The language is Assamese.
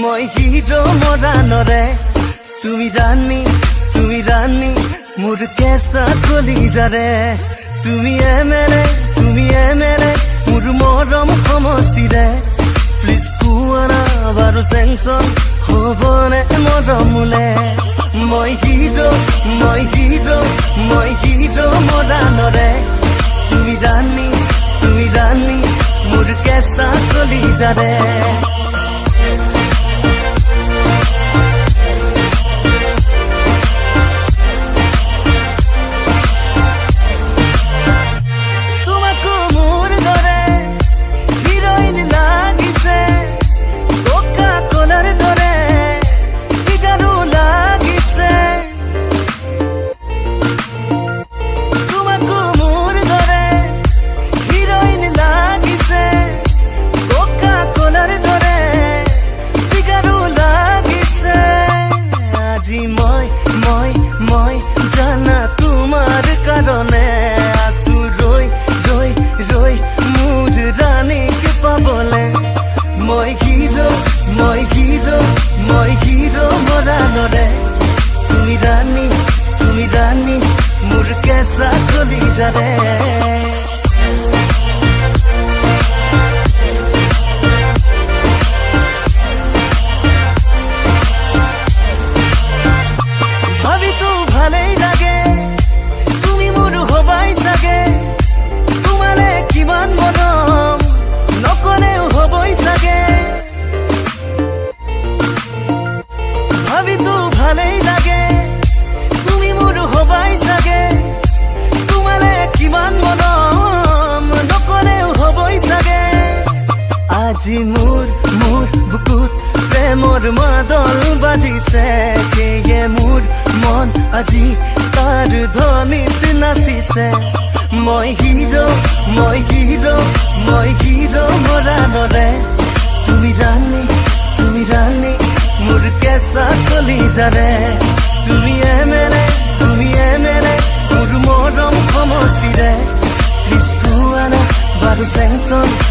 মই হিৰো মৰাণৰে তুমি ৰাণী মোৰ কেঁচা কলিজাৰে তুমি এমেৰে মোৰ মৰম সমষ্টিৰে প্লিজ কোৱানা বাৰু চেংচন হ'বনে মৰমলে মই হিৰো মৰাণৰে তুমি ৰাণী মোৰ কেঁচা কলিজাৰে মই জানা তোমাৰ কাৰণে আছো ৰৈ মোৰ ৰাণীক পাবলে মই হিৰো মৰাণৰে তুমি ৰাণী মোৰ কেঁচা কলিজাৰে আজি মোৰ বুকুত প্ৰেমৰ মাদল বাজিছে সেয়ে মোৰ মন আজি তাৰ ধ্বনিত নাচিছে মই হিৰো মৰাণৰে তুমি ৰাণী মোৰ কেঁচা কলিজাৰে তুমি এমেৰে মোৰ মৰম সমষ্টিৰে প্লিজ কোৱানা বাৰু চেংচন